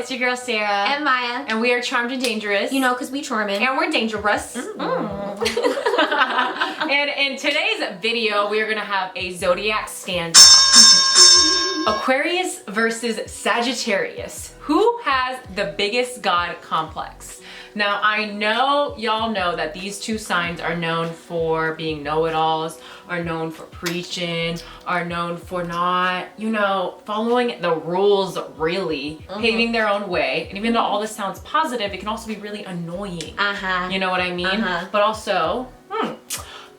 it's your girl Sarah. And Maya. And we are Charmed and Dangerous. You know, because we charming. And we're dangerous. And in today's video, we are going to have a Zodiac Stand Off. Aquarius versus Sagittarius. Who has the biggest God complex? Now, I know y'all know that these two signs are known for being know-it-alls, are known for preaching, are known for not, you know, following the rules really, paving their own way. And even though all this sounds positive, it can also be really annoying. You know what I mean? But also,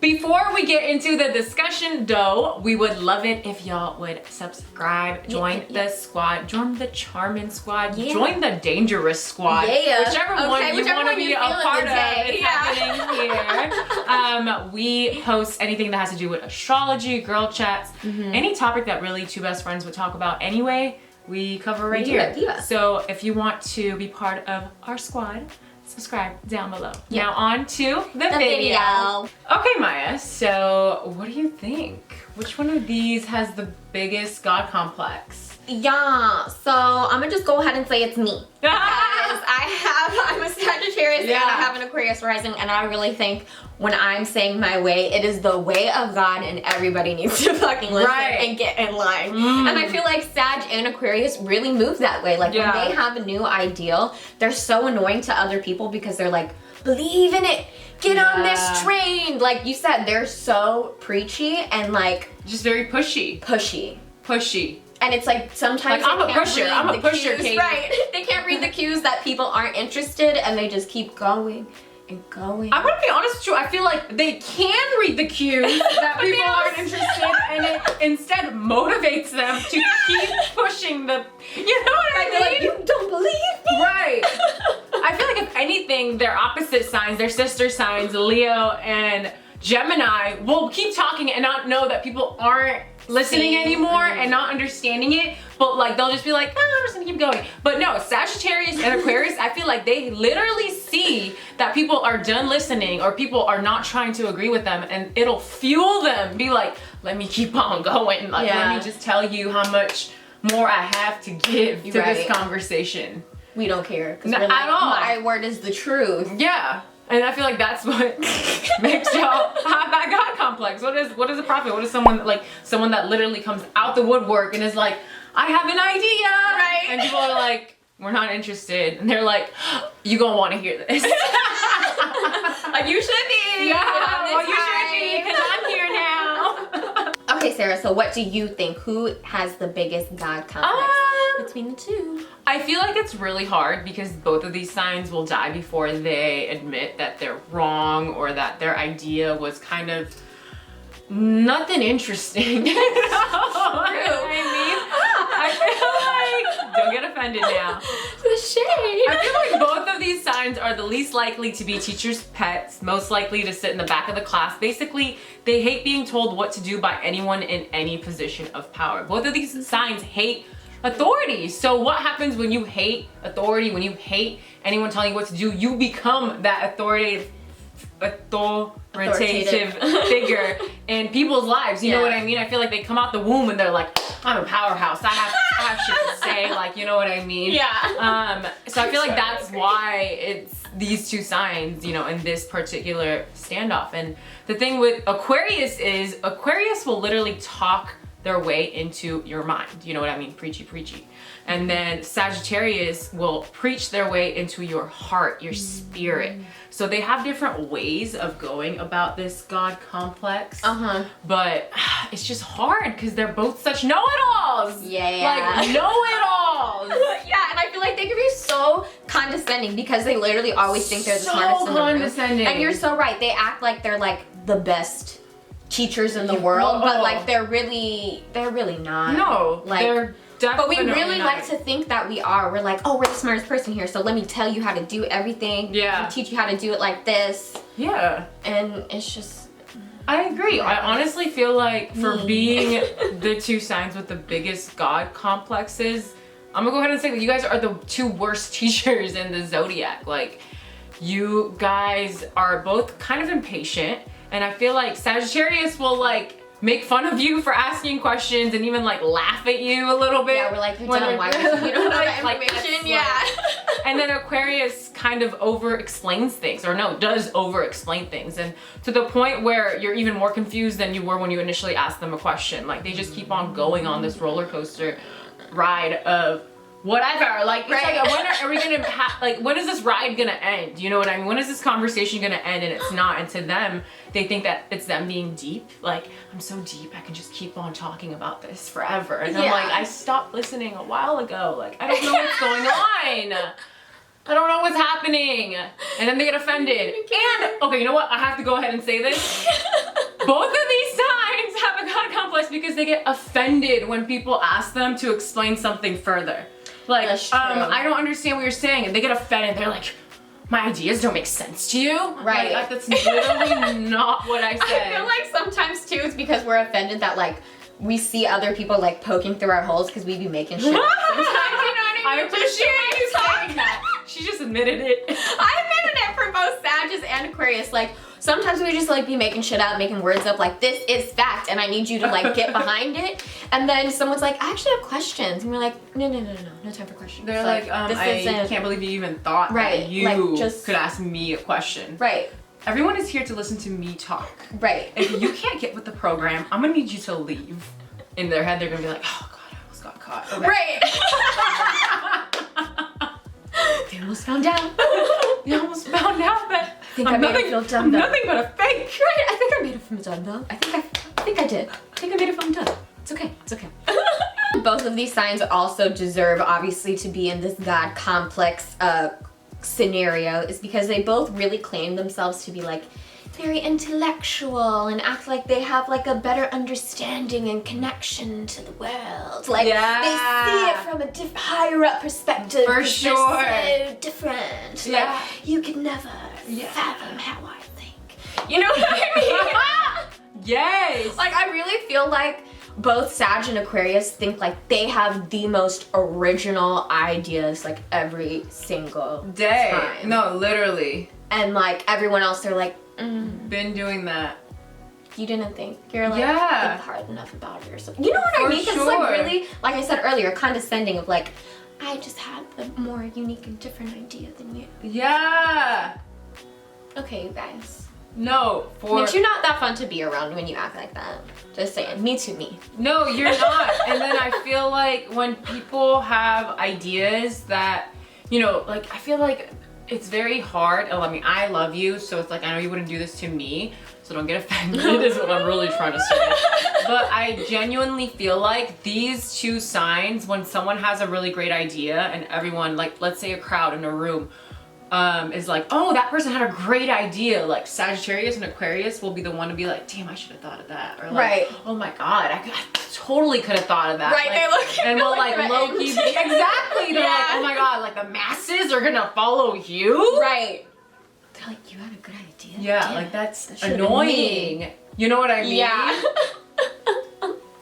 before we get into the discussion though, we would love it if y'all would subscribe, join the squad, join the Charmin squad, join the Dangerous squad. Whichever one you want to be a part of is happening here. We post anything that has to do with astrology, girl chats, any topic that really two best friends would talk about anyway, we cover right here. So if you want to be part of our squad, subscribe down below. Now on to the video. Okay, Maya, so what do you think? Which one of these has the biggest God complex? Yeah, so I'm gonna just go ahead and say it's me. Because I'm a Sagittarius and I have an Aquarius rising, and I really think when I'm saying my way, it is the way of God, and everybody needs to fucking listen and get in line. And I feel like Sag and Aquarius really move that way. Like when they have a new ideal, they're so annoying to other people because they're like, believe in it, get on this train. Like you said, they're so preachy and like just very pushy. And it's like sometimes like, I'm a pusher, Katie. Right. They can't read the cues that people aren't interested, and they just keep going and going. I'm gonna be honest with you, I feel like they can read the cues that people aren't interested, and it instead motivates them to keep pushing the, you know what I mean? Like, you don't believe me? Right. I feel like if anything, their opposite signs, their sister signs, Leo and Gemini, will keep talking and not know that people aren't listening anymore and not understanding it, but like they'll just be like, oh, I'm just gonna keep going. But no, Sagittarius and Aquarius, I feel like they literally see that people are done listening or people are not trying to agree with them, and it'll fuel them, be like, let me keep on going, like let me just tell you how much more I have to give to this conversation. We don't care, because at all. My word is the truth. Yeah. And I feel like that's what makes y'all have that God complex. What is a prophet? What is someone that literally comes out the woodwork and is like, I have an idea. Right. And people are like, we're not interested. And they're like, you gonna want to hear this. Like you should be. Yeah, well, you should be, because I'm here now. Okay, Sarah, so what do you think? Who has the biggest God complex between the two? I feel like it's really hard because both of these signs will die before they admit that they're wrong or that their idea was kind of nothing interesting. You know what I mean? I feel like, don't get offended now. The shade. I feel like both of these signs are the least likely to be teachers' pets, most likely to sit in the back of the class. Basically, they hate being told what to do by anyone in any position of power. Both of these signs hate authority. So what happens when you hate authority, when you hate anyone telling you what to do? You become that authoritative figure in people's lives. You know what I mean? I feel like they come out the womb and they're like, I'm a powerhouse. I have shit to say. Like, you know what I mean? Yeah. So I feel like that's why it's these two signs, you know, in this particular standoff. And the thing with Aquarius is Aquarius will literally talk their way into your mind. You know what I mean? Preachy. And then Sagittarius will preach their way into your heart, your spirit. So they have different ways of going about this God complex. But it's just hard because they're both such know-it-alls. Like know-it-alls. And I feel like they can be so condescending because they literally always think they're the smartest in the room. And you're so right. They act like they're like the best teachers in the world, but like they're really not. No, like they're definitely but we really not. like to think that we are. We're like, oh, we're the smartest person here, so let me tell you how to do everything. And teach you how to do it like this. And it's just, I agree. I honestly feel like for being the two signs with the biggest God complexes, I'm gonna go ahead and say that you guys are the two worst teachers in the zodiac. Like, you guys are both kind of impatient. And I feel like Sagittarius will like make fun of you for asking questions and even like laugh at you a little bit. Yeah, we're like, you're dumb, why you don't know that information? Yeah. And then Aquarius kind of over-explains things, or no, does over-explain things, and to the point where you're even more confused than you were when you initially asked them a question. Like they just keep on going on this roller coaster ride of whatever. Like it's like, when are we gonna like, when is this ride gonna end? You know what I mean? When is this conversation gonna end? And it's not. And to them, they think that it's them being deep. Like, I'm so deep, I can just keep on talking about this forever. And I'm like, I stopped listening a while ago. Like, I don't know what's going on. I don't know what's happening. And then they get offended. And, okay, you know what? I have to go ahead and say this. Both of these signs have a God complex because they get offended when people ask them to explain something further. Like, I don't understand what you're saying. And they get offended. They're like, my ideas don't make sense to you? Right. Like, that's literally not what I said. I feel like sometimes too it's because we're offended that like we see other people like poking through our holes because we be making shit up sometimes, you know what I mean? I appreciate you saying that. She just admitted it. I admitted it for both Sagittarius and Aquarius. Like, sometimes we just like be making shit up, making words up like, this is fact and I need you to like get behind it. And then someone's like, I actually have questions. And we're like, no time for questions. They're like, I can't believe you even thought that you like, could ask me a question. Right. Everyone is here to listen to me talk. Right. If you can't get with the program, I'm gonna need you to leave. In their head, they're gonna be like, oh God, I almost got caught. Okay. Right. They almost found out. They almost found out that I think I made it feel dumb. Nothing but a fake. Right. I think I made it feel dumb though. I think I did. I think I made it feel dumb. It's okay. It's okay. Both of these signs also deserve, obviously, to be in this God complex scenario, is because they both really claim themselves to be like very intellectual and act like they have like a better understanding and connection to the world. Like they see it from a higher up perspective. For sure. They're so different. Yeah. Like you could never fathom how I think. You know what I mean? Yes. Like I really feel like both Sag and Aquarius think like they have the most original ideas like every single day. time. No, literally. And like everyone else, they're like, been doing that. You didn't think. You're like, think hard enough about it or something. You know what I mean? Because it's like really, like I said earlier, condescending of like, I just had a more unique and different idea than you. Yeah. Okay, you guys. No, makes you not that fun to be around when you act like that. Just saying. Me too, me. No, you're not. And then I feel like when people have ideas that, you know, like I feel like it's very hard. Oh, I mean, I love you, so it's like I know you wouldn't do this to me, so don't get offended is what I'm really trying to say. But I genuinely feel like these two signs, when someone has a really great idea and everyone, like let's say a crowd in a room, is like, oh, that person had a great idea. Like Sagittarius and Aquarius will be the one to be like, damn, I should have thought of that. Or like, oh my God, I totally could have thought of that. Right, like, they're looking and we'll like low-key, exactly. They're like, oh my God, like the masses are gonna follow you. Right. They're like, you had a good idea. Yeah, damn, like that's annoying. You know what I mean? Yeah.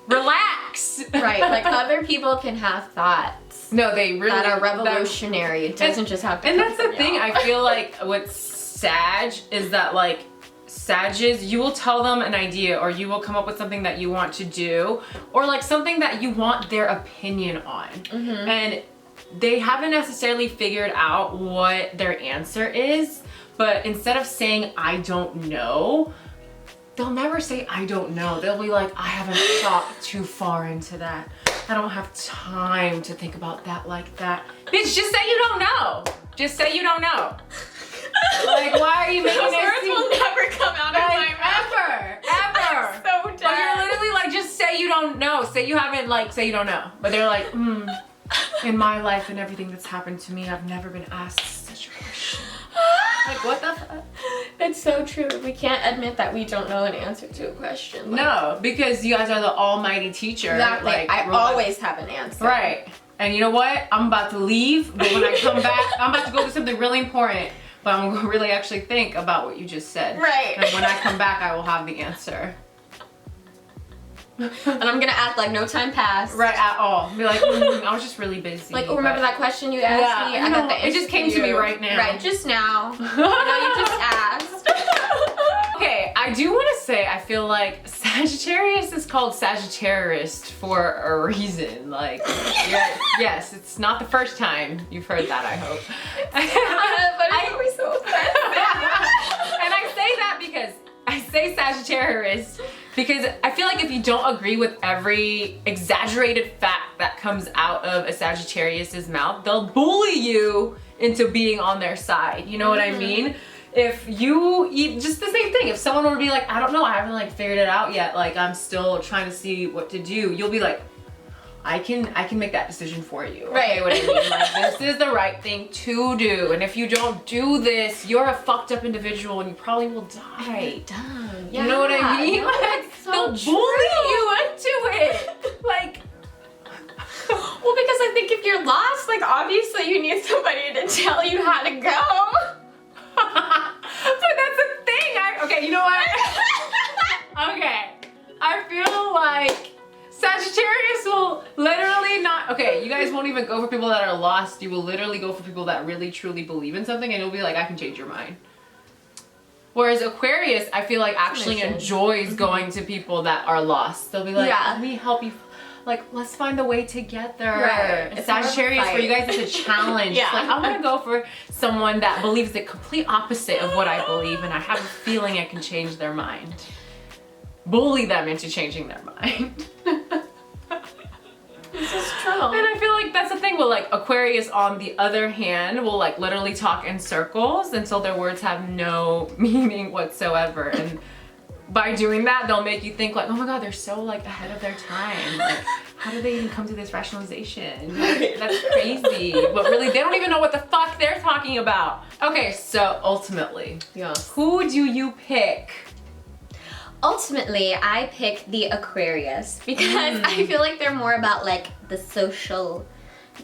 Relax. Right, like other people can have thoughts. No, they really that are revolutionary. It doesn't just have to. And that's the thing. I feel like with Sag is that like Sages, you will tell them an idea or you will come up with something that you want to do or like something that you want their opinion on. And they haven't necessarily figured out what their answer is, but instead of saying I don't know, they'll never say I don't know. They'll be like, I haven't thought too far into that. I don't have time to think about that like that. Bitch, just say you don't know. Just say you don't know. Like, why are you making those this words will never come out of my mouth. Ever. So dumb. But you're literally like, just say you don't know. Say you haven't, like, say you don't know. But they're like, in my life and everything that's happened to me, I've never been asked such a question. Like, what the fuck? It's so true. We can't admit that we don't know an answer to a question. Like, no, because you guys are the almighty teacher. Exactly. Like, I always have an answer. Right. And you know what? I'm about to leave, but when I come back, I'm about to go do something really important. But I'm going to really actually think about what you just said. Right. And when I come back, I will have the answer. And I'm gonna act like no time passed. Right, at all. Be like, I was just really busy. Like, oh, remember that question you asked me? I got the answer. It just came to me right now. Right, just now. I know you just asked. Okay, I I do want to say, I feel like Sagittarius is called Sagittarius for a reason. Like, yes, it's not the first time you've heard that, I hope. But it's always so offensive. And I say that because I say Sagittarius because I feel like if you don't agree with every exaggerated fact that comes out of a Sagittarius's mouth, they'll bully you into being on their side. You know what I mean? If you just the same thing, if someone would be like, I don't know, I haven't like figured it out yet, like I'm still trying to see what to do, you'll be like, I can make that decision for you. Right. Okay, what I mean? Like, this is the right thing to do, and if you don't do this, you're a fucked up individual and you probably will die. Dumb. You know what I mean? No, Like, so they'll bully you into it. Like, well, because I think if you're lost, like obviously you need somebody to tell you how to go. but that's the thing. Okay, you know what? Okay, I feel like Sagittarius will literally not, okay, you guys won't even go for people that are lost. You will literally go for people that really truly believe in something, and you'll be like, I can change your mind. Whereas Aquarius, I feel like actually enjoys going to people that are lost. They'll be like, let me help you. Like, let's find the way together. Right. It's Sagittarius, for you guys, it's a challenge. Yeah. It's like, I'm gonna go for someone that believes the complete opposite of what I believe, and I have a feeling I can change their mind. Bully them into changing their mind. This is true. And I feel like that's the thing with like Aquarius, on the other hand, will like literally talk in circles until their words have no meaning whatsoever. And by doing that, they'll make you think like, oh my God, they're so like ahead of their time. Like, how do they even come to this rationalization? Like, that's crazy. But really, they don't even know what the fuck they're talking about. Okay, so ultimately, who do you pick? Ultimately, I pick the Aquarius because I feel like they're more about like the social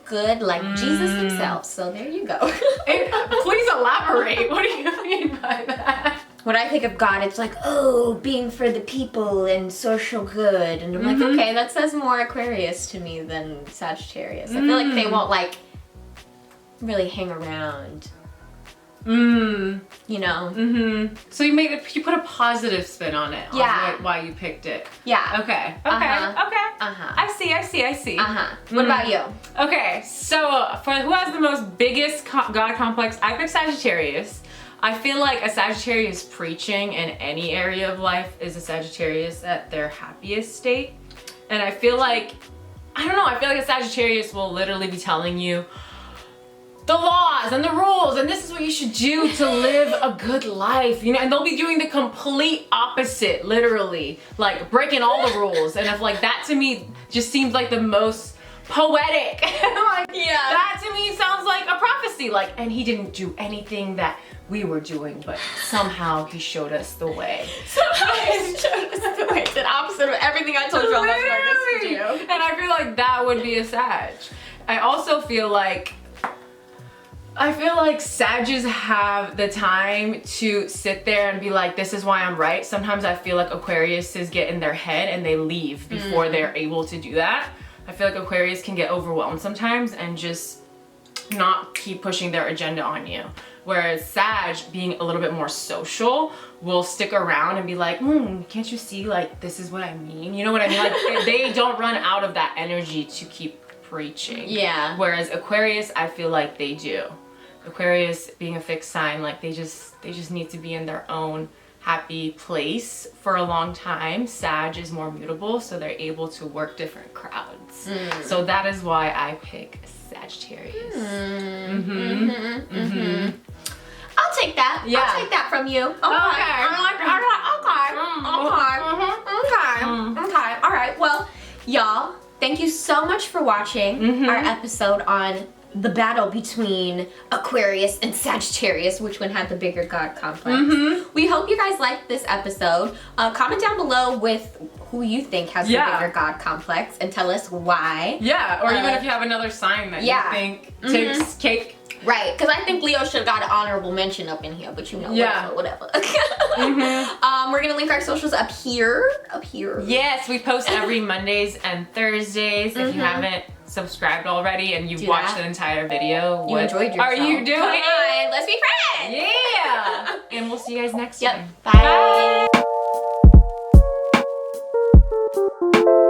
good, like Jesus himself. So there you go. Please elaborate. What do you mean by that? When I think of God, it's like, oh, being for the people and social good. And I'm like, okay, that says more Aquarius to me than Sagittarius. I feel like they won't like really hang around. You know? So you put a positive spin on it. On why you picked it. Yeah. Okay. I see. What about you? Okay, so for who has the most biggest God complex, I picked Sagittarius. I feel like a Sagittarius preaching in any area of life is a Sagittarius at their happiest state. And I feel like, I don't know, I feel like a Sagittarius will literally be telling you the laws and the rules, and this is what you should do to live a good life, you know, and they'll be doing the complete opposite, literally, like breaking all the rules. And if like that to me just seems like the most poetic. Like, that to me sounds like a prophecy, like, and he didn't do anything that we were doing, but somehow he showed us the way. Somehow he showed us the way. It's the opposite of everything I told you on this to do. And I feel like that would be a Sag. I also feel like Sages have the time to sit there and be like, this is why I'm right. Sometimes I feel like Aquariuses get in their head and they leave before they're able to do that. I feel like Aquarius can get overwhelmed sometimes and just not keep pushing their agenda on you. Whereas Sag, being a little bit more social, will stick around and be like, can't you see, like, this is what I mean? You know what I mean? Like, they don't run out of that energy to keep preaching. Yeah. Whereas Aquarius, I feel like they do. Aquarius being a fixed sign, like they just need to be in their own happy place for a long time. Sag is more mutable, so they're able to work different crowds. So that is why I pick Sagittarius. I'll take that. Yeah. I'll take that from you. Okay. All right. Well, y'all, thank you so much for watching our episode on the battle between Aquarius and Sagittarius, which one had the bigger God complex. We hope you guys liked this episode. Comment down below with who you think has the bigger God complex and tell us why. Yeah, or even if you have another sign that you think takes cake. Right, because I think Leo should have got an honorable mention up in here, but you know, whatever. We're gonna link our socials up here. Yes, we post every Mondays and Thursdays. If you haven't subscribed already and you've watched the entire video, you enjoyed yourself. Are you doing? Come on, let's be friends. Yeah. And we'll see you guys next time. Bye. bye.